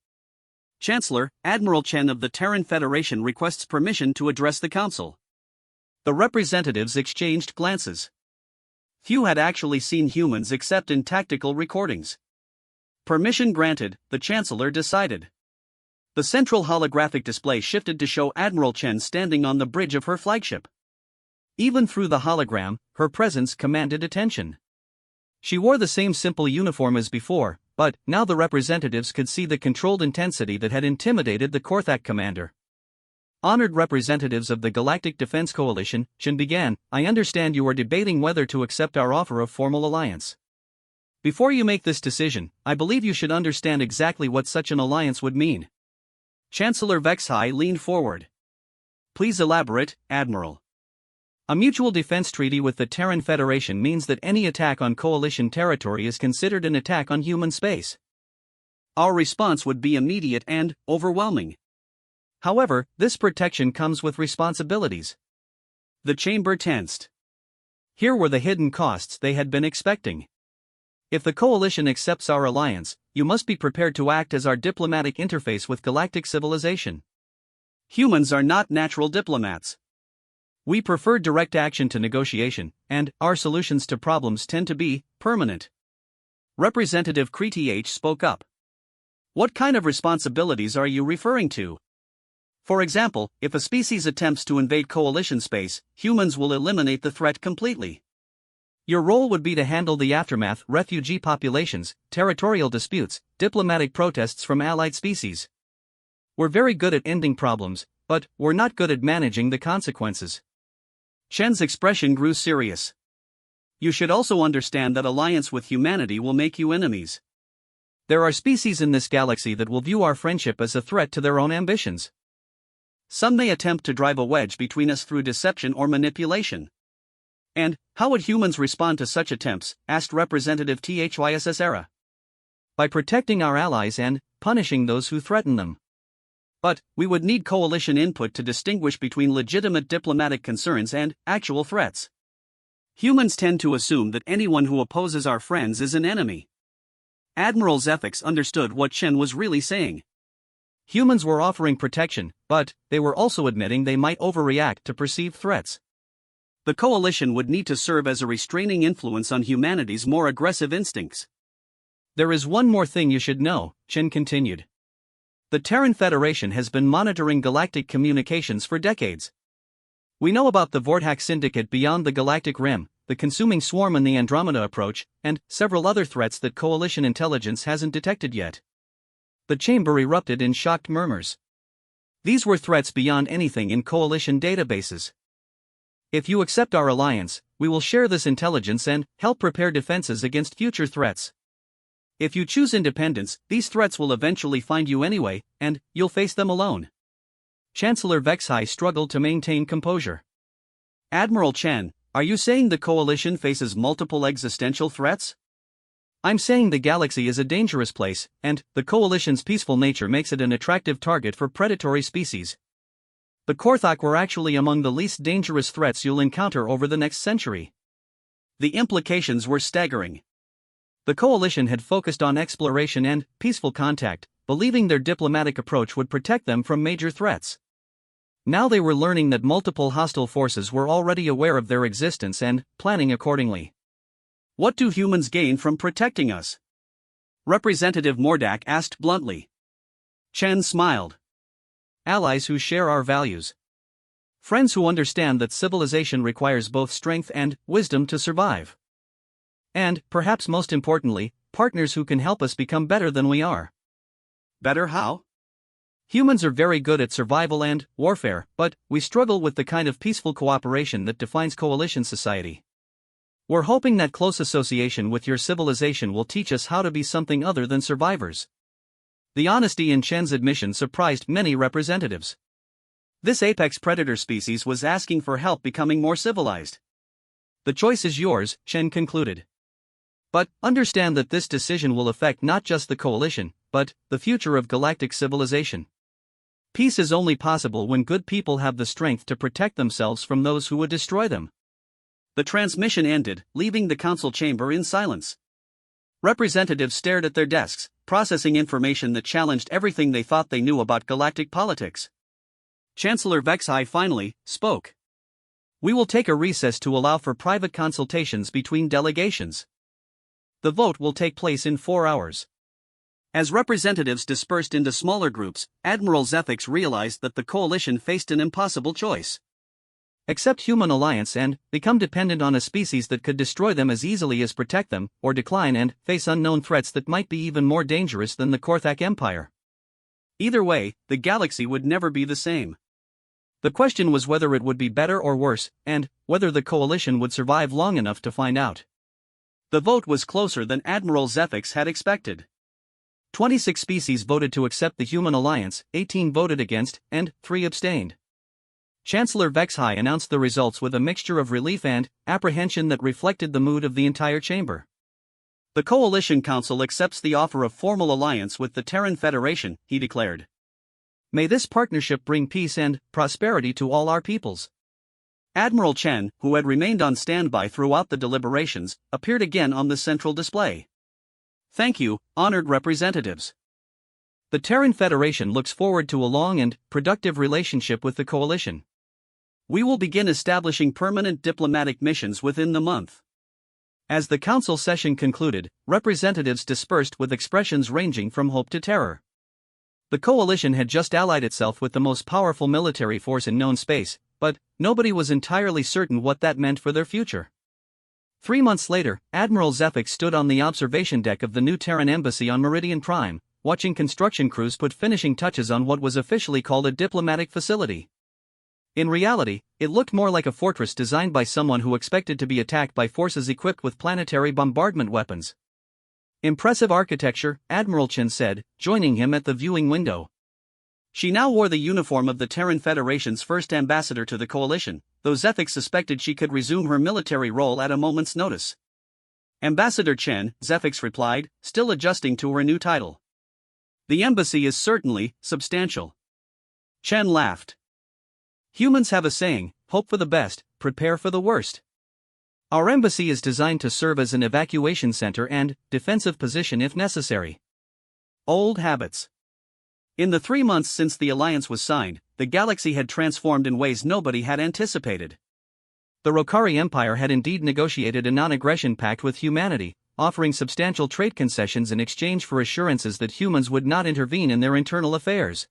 Chancellor, Admiral Chen of the Terran Federation requests permission to address the Council. The representatives exchanged glances. Few had actually seen humans except in tactical recordings. Permission granted, the Chancellor decided. The central holographic display shifted to show Admiral Chen standing on the bridge of her flagship. Even through the hologram, her presence commanded attention. She wore the same simple uniform as before, but now the representatives could see the controlled intensity that had intimidated the Korthak commander. Honored representatives of the Galactic Defense Coalition, Chen began, I understand you are debating whether to accept our offer of formal alliance. Before you make this decision, I believe you should understand exactly what such an alliance would mean. Chancellor Vexai leaned forward. Please elaborate, Admiral. A mutual defense treaty with the Terran Federation means that any attack on Coalition territory is considered an attack on human space. Our response would be immediate and overwhelming. However, this protection comes with responsibilities. The chamber tensed. Here were the hidden costs they had been expecting. If the Coalition accepts our alliance, you must be prepared to act as our diplomatic interface with galactic civilization. Humans are not natural diplomats. We prefer direct action to negotiation, and our solutions to problems tend to be permanent. Representative Kreth spoke up. What kind of responsibilities are you referring to? For example, if a species attempts to invade Coalition space, humans will eliminate the threat completely. Your role would be to handle the aftermath, refugee populations, territorial disputes, diplomatic protests from allied species. We're very good at ending problems, but we're not good at managing the consequences. Chen's expression grew serious. You should also understand that alliance with humanity will make you enemies. There are species in this galaxy that will view our friendship as a threat to their own ambitions. Some may attempt to drive a wedge between us through deception or manipulation. And how would humans respond to such attempts? Asked Representative HFY. By protecting our allies and punishing those who threaten them. But we would need Coalition input to distinguish between legitimate diplomatic concerns and actual threats. Humans tend to assume that anyone who opposes our friends is an enemy. Admiral Zephyx understood what Chen was really saying. Humans were offering protection, but they were also admitting they might overreact to perceived threats. The Coalition would need to serve as a restraining influence on humanity's more aggressive instincts. There is one more thing you should know, Chen continued. The Terran Federation has been monitoring galactic communications for decades. We know about the Vortak Syndicate beyond the galactic rim, the consuming swarm and the Andromeda approach, and several other threats that Coalition intelligence hasn't detected yet. The chamber erupted in shocked murmurs. These were threats beyond anything in Coalition databases. If you accept our alliance, we will share this intelligence and help prepare defenses against future threats. If you choose independence, these threats will eventually find you anyway, and you'll face them alone. Chancellor Vexai struggled to maintain composure. Admiral Chen, are you saying the Coalition faces multiple existential threats? I'm saying the galaxy is a dangerous place, and the Coalition's peaceful nature makes it an attractive target for predatory species. The Korthak were actually among the least dangerous threats you'll encounter over the next century. The implications were staggering. The Coalition had focused on exploration and peaceful contact, believing their diplomatic approach would protect them from major threats. Now they were learning that multiple hostile forces were already aware of their existence and planning accordingly. What do humans gain from protecting us? Representative Mordak asked bluntly. Chen smiled. Allies who share our values. Friends who understand that civilization requires both strength and wisdom to survive. And, perhaps most importantly, partners who can help us become better than we are. Better how? Humans are very good at survival and warfare, but we struggle with the kind of peaceful cooperation that defines coalition society. We're hoping that close association with your civilization will teach us how to be something other than survivors. The honesty in Chen's admission surprised many representatives. This apex predator species was asking for help becoming more civilized. The choice is yours, Chen concluded. But understand that this decision will affect not just the coalition, but the future of galactic civilization. Peace is only possible when good people have the strength to protect themselves from those who would destroy them. The transmission ended, leaving the council chamber in silence. Representatives stared at their desks, processing information that challenged everything they thought they knew about galactic politics. Chancellor Vexhai finally spoke. We will take a recess to allow for private consultations between delegations. The vote will take place in 4 hours. As representatives dispersed into smaller groups, Admiral Zephyx realized that the coalition faced an impossible choice. Accept human alliance and become dependent on a species that could destroy them as easily as protect them, or decline and face unknown threats that might be even more dangerous than the Korthak Empire. Either way, the galaxy would never be the same. The question was whether it would be better or worse, and whether the coalition would survive long enough to find out. The vote was closer than Admiral Zephyx had expected. 26 species voted to accept the human alliance, 18 voted against, and 3 abstained. Chancellor Vexhai announced the results with a mixture of relief and apprehension that reflected the mood of the entire chamber. The Coalition Council accepts the offer of formal alliance with the Terran Federation, he declared. May this partnership bring peace and prosperity to all our peoples. Admiral Chen, who had remained on standby throughout the deliberations, appeared again on the central display. Thank you, honored representatives. The Terran Federation looks forward to a long and productive relationship with the coalition. We will begin establishing permanent diplomatic missions within the month. As the council session concluded, representatives dispersed with expressions ranging from hope to terror. The coalition had just allied itself with the most powerful military force in known space, but nobody was entirely certain what that meant for their future. 3 months later, Admiral Zephyx stood on the observation deck of the new Terran embassy on Meridian Prime, watching construction crews put finishing touches on what was officially called a diplomatic facility. In reality, it looked more like a fortress designed by someone who expected to be attacked by forces equipped with planetary bombardment weapons. Impressive architecture, Admiral Chen said, joining him at the viewing window. She now wore the uniform of the Terran Federation's first ambassador to the coalition, though Zephyx suspected she could resume her military role at a moment's notice. Ambassador Chen, Zephyx replied, still adjusting to her new title. The embassy is certainly substantial. Chen laughed. Humans have a saying, hope for the best, prepare for the worst. Our embassy is designed to serve as an evacuation center and defensive position if necessary. Old habits. In the 3 months since the alliance was signed, the galaxy had transformed in ways nobody had anticipated. The Rokari Empire had indeed negotiated a non-aggression pact with humanity, offering substantial trade concessions in exchange for assurances that humans would not intervene in their internal affairs.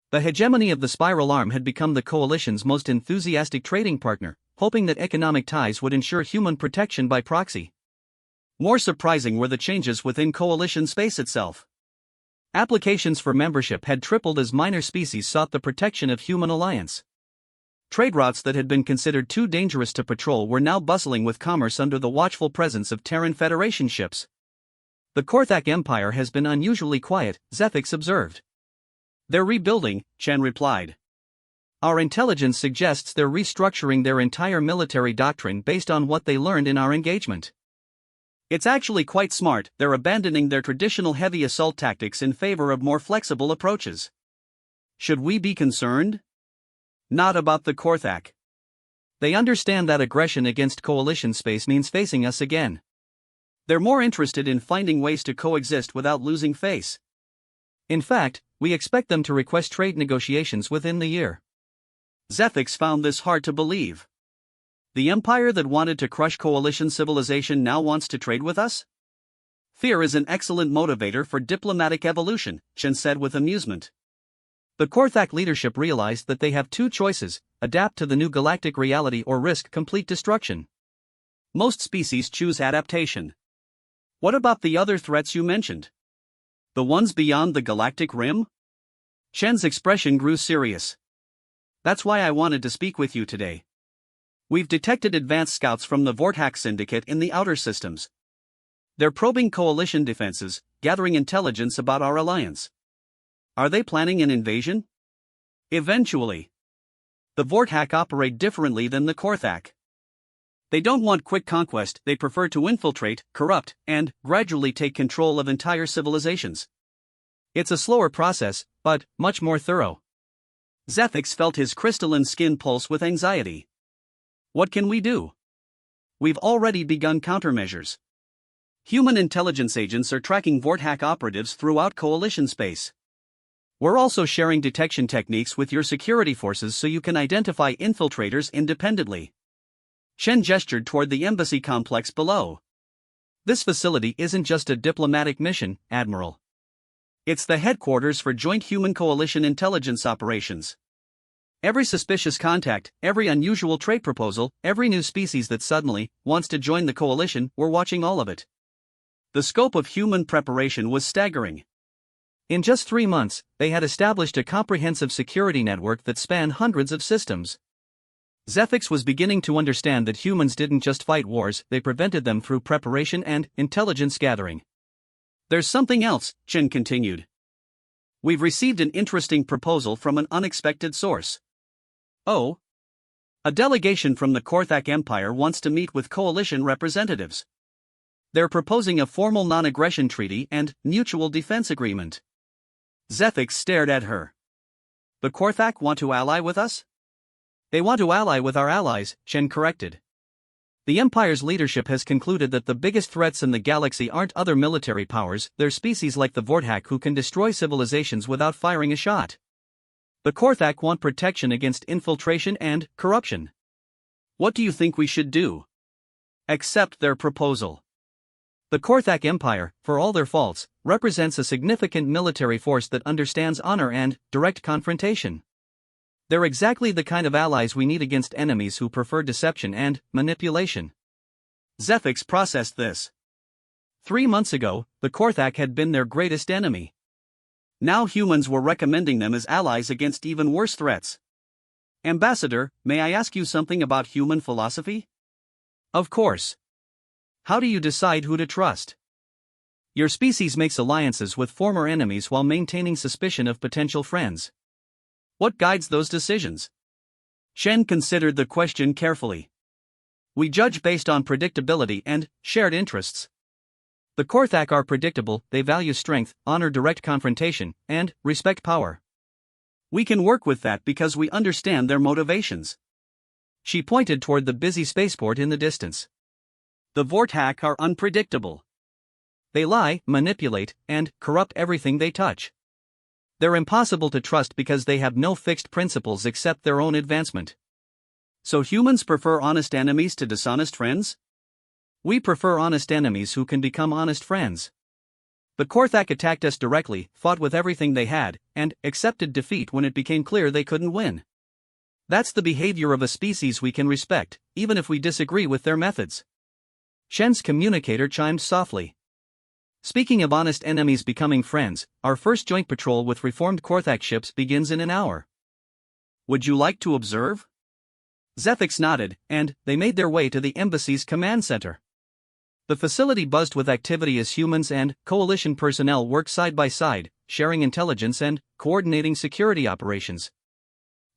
The hegemony of the Spiral Arm had become the coalition's most enthusiastic trading partner, hoping that economic ties would ensure human protection by proxy. More surprising were the changes within coalition space itself. Applications for membership had tripled as minor species sought the protection of human alliance. Trade routes that had been considered too dangerous to patrol were now bustling with commerce under the watchful presence of Terran Federation ships. The Korthak Empire has been unusually quiet, Zephyx observed. They're rebuilding, Chen replied. Our intelligence suggests they're restructuring their entire military doctrine based on what they learned in our engagement. It's actually quite smart, they're abandoning their traditional heavy assault tactics in favor of more flexible approaches. Should we be concerned? Not about the Korthak. They understand that aggression against coalition space means facing us again. They're more interested in finding ways to coexist without losing face. In fact, we expect them to request trade negotiations within the year. Zephyx found this hard to believe. The empire that wanted to crush coalition civilization now wants to trade with us? Fear is an excellent motivator for diplomatic evolution, Chen said with amusement. The Korthak leadership realized that they have two choices, adapt to the new galactic reality or risk complete destruction. Most species choose adaptation. What about the other threats you mentioned? The ones beyond the galactic rim? Shen's expression grew serious. That's why I wanted to speak with you today. We've detected advanced scouts from the Vortex Syndicate in the outer systems. They're probing coalition defenses, gathering intelligence about our alliance. Are they planning an invasion? Eventually. The Vortex operate differently than the Korthak. They don't want quick conquest, they prefer to infiltrate, corrupt, and gradually take control of entire civilizations. It's a slower process, but much more thorough. Zethix felt his crystalline skin pulse with anxiety. What can we do? We've already begun countermeasures. Human intelligence agents are tracking Vortex operatives throughout coalition space. We're also sharing detection techniques with your security forces so you can identify infiltrators independently. Shen gestured toward the embassy complex below. This facility isn't just a diplomatic mission, Admiral. It's the headquarters for Joint Human Coalition intelligence operations. Every suspicious contact, every unusual trade proposal, every new species that suddenly wants to join the coalition, we're watching all of it. The scope of human preparation was staggering. In just 3 months, they had established a comprehensive security network that spanned hundreds of systems. Zethix was beginning to understand that humans didn't just fight wars, they prevented them through preparation and intelligence gathering. There's something else, Chen continued. We've received an interesting proposal from an unexpected source. Oh? A delegation from the Korthak Empire wants to meet with coalition representatives. They're proposing a formal non-aggression treaty and mutual defense agreement. Zethix stared at her. The Korthak want to ally with us? They want to ally with our allies, Chen corrected. The Empire's leadership has concluded that the biggest threats in the galaxy aren't other military powers, they're species like the Vortex who can destroy civilizations without firing a shot. The Korthak want protection against infiltration and corruption. What do you think we should do? Accept their proposal. The Korthak Empire, for all their faults, represents a significant military force that understands honor and direct confrontation. They're exactly the kind of allies we need against enemies who prefer deception and manipulation. Zethix processed this. 3 months ago, the Korthak had been their greatest enemy. Now humans were recommending them as allies against even worse threats. Ambassador, may I ask you something about human philosophy? Of course. How do you decide who to trust? Your species makes alliances with former enemies while maintaining suspicion of potential friends. What guides those decisions? Shen considered the question carefully. We judge based on predictability and shared interests. The Korthak are predictable, they value strength, honor direct confrontation, and respect power. We can work with that because we understand their motivations. She pointed toward the busy spaceport in the distance. The Vortex are unpredictable. They lie, manipulate, and corrupt everything they touch. They're impossible to trust because they have no fixed principles except their own advancement. So humans prefer honest enemies to dishonest friends? We prefer honest enemies who can become honest friends. The Korthak attacked us directly, fought with everything they had, and accepted defeat when it became clear they couldn't win. That's the behavior of a species we can respect, even if we disagree with their methods. Shen's communicator chimed softly. Speaking of honest enemies becoming friends, our first joint patrol with reformed Korthak ships begins in an hour. Would you like to observe? Zethix nodded, and they made their way to the embassy's command center. The facility buzzed with activity as humans and coalition personnel worked side by side, sharing intelligence and coordinating security operations.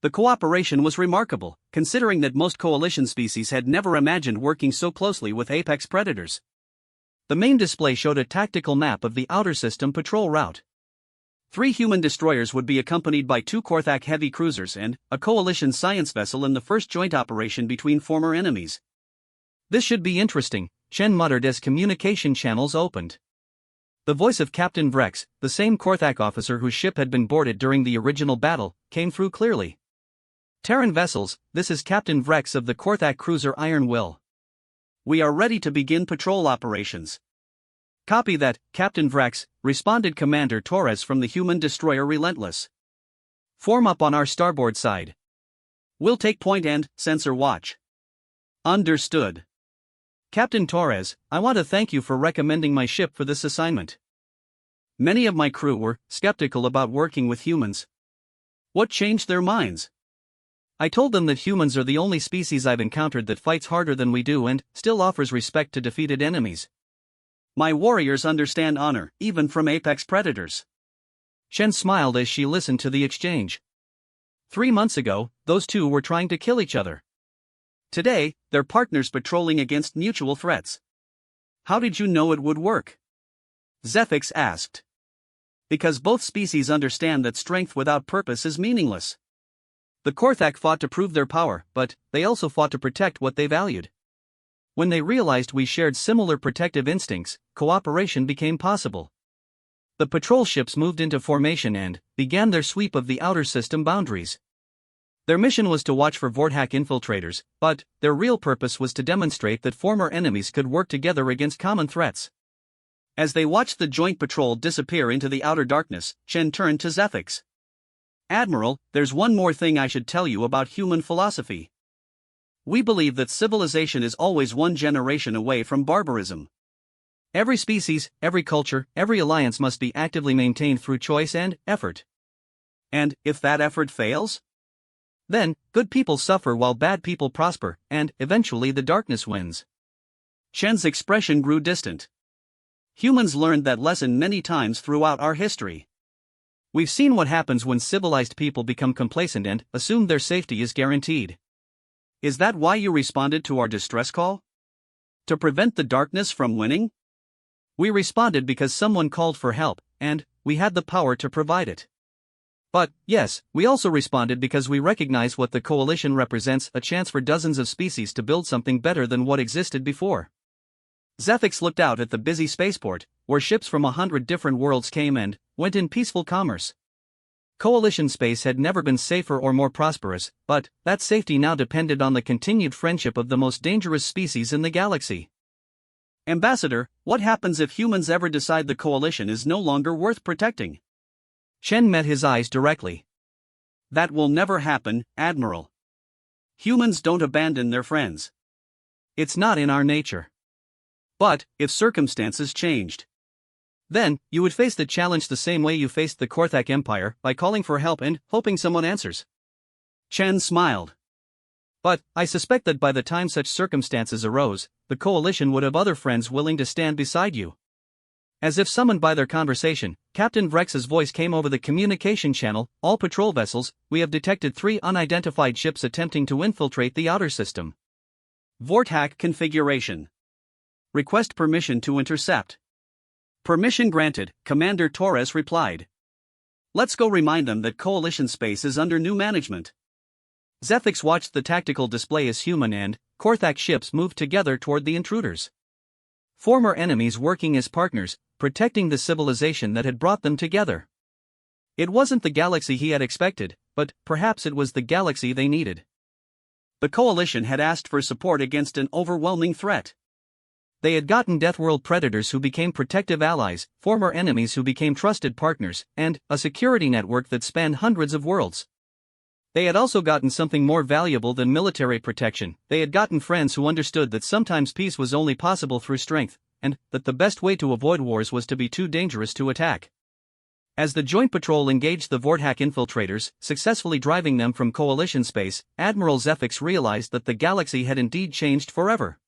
The cooperation was remarkable, considering that most coalition species had never imagined working so closely with apex predators. The main display showed a tactical map of the outer system patrol route. 3 human destroyers would be accompanied by 2 Korthak heavy cruisers and a coalition science vessel in the first joint operation between former enemies. This should be interesting, Shen muttered as communication channels opened. The voice of Captain Vrex, the same Korthak officer whose ship had been boarded during the original battle, came through clearly. Terran vessels, this is Captain Vrex of the Korthak cruiser Iron Will. We are ready to begin patrol operations. Copy that, Captain Vrex, responded Commander Torres from the human destroyer Relentless. Form up on our starboard side. We'll take point and sensor watch. Understood. Captain Torres, I want to thank you for recommending my ship for this assignment. Many of my crew were skeptical about working with humans. What changed their minds? I told them that humans are the only species I've encountered that fights harder than we do and still offers respect to defeated enemies. My warriors understand honor, even from apex predators. Chen smiled as she listened to the exchange. 3 months ago, those two were trying to kill each other. Today, they're partners patrolling against mutual threats. How did you know it would work? Zethix asked. Because both species understand that strength without purpose is meaningless. The Korthak fought to prove their power, but they also fought to protect what they valued. When they realized we shared similar protective instincts, cooperation became possible. The patrol ships moved into formation and began their sweep of the outer system boundaries. Their mission was to watch for Vorthak infiltrators, but their real purpose was to demonstrate that former enemies could work together against common threats. As they watched the joint patrol disappear into the outer darkness, Chen turned to Zethix. Admiral, there's one more thing I should tell you about human philosophy. We believe that civilization is always one generation away from barbarism. Every species, every culture, every alliance must be actively maintained through choice and effort. And if that effort fails? Then, good people suffer while bad people prosper, and eventually the darkness wins. Chen's expression grew distant. Humans learned that lesson many times throughout our history. We've seen what happens when civilized people become complacent and assume their safety is guaranteed. Is that why you responded to our distress call? To prevent the darkness from winning? We responded because someone called for help, and we had the power to provide it. But, yes, we also responded because we recognize what the coalition represents, a chance for dozens of species to build something better than what existed before. Zethix looked out at the busy spaceport, where ships from 100 different worlds came and went in peaceful commerce. Coalition space had never been safer or more prosperous, but that safety now depended on the continued friendship of the most dangerous species in the galaxy. Ambassador, what happens if humans ever decide the coalition is no longer worth protecting? Chen met his eyes directly. That will never happen, Admiral. Humans don't abandon their friends. It's not in our nature. But, if circumstances changed, then, you would face the challenge the same way you faced the Korthak Empire, by calling for help and hoping someone answers. Chen smiled. But, I suspect that by the time such circumstances arose, the coalition would have other friends willing to stand beside you. As if summoned by their conversation, Captain Vrex's voice came over the communication channel. All patrol vessels, we have detected 3 unidentified ships attempting to infiltrate the outer system. Vorthak configuration. Request permission to intercept. Permission granted, Commander Torres replied. Let's go remind them that coalition space is under new management. Zethix watched the tactical display as human and Korthak ships moved together toward the intruders. Former enemies working as partners, protecting the civilization that had brought them together. It wasn't the galaxy he had expected, but perhaps it was the galaxy they needed. The coalition had asked for support against an overwhelming threat. They had gotten Deathworld predators who became protective allies, former enemies who became trusted partners, and a security network that spanned hundreds of worlds. They had also gotten something more valuable than military protection. They had gotten friends who understood that sometimes peace was only possible through strength, and that the best way to avoid wars was to be too dangerous to attack. As the joint patrol engaged the Vorthak infiltrators, successfully driving them from coalition space, Admiral Zethix realized that the galaxy had indeed changed forever.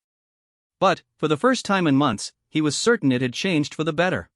But, for the first time in months, he was certain it had changed for the better.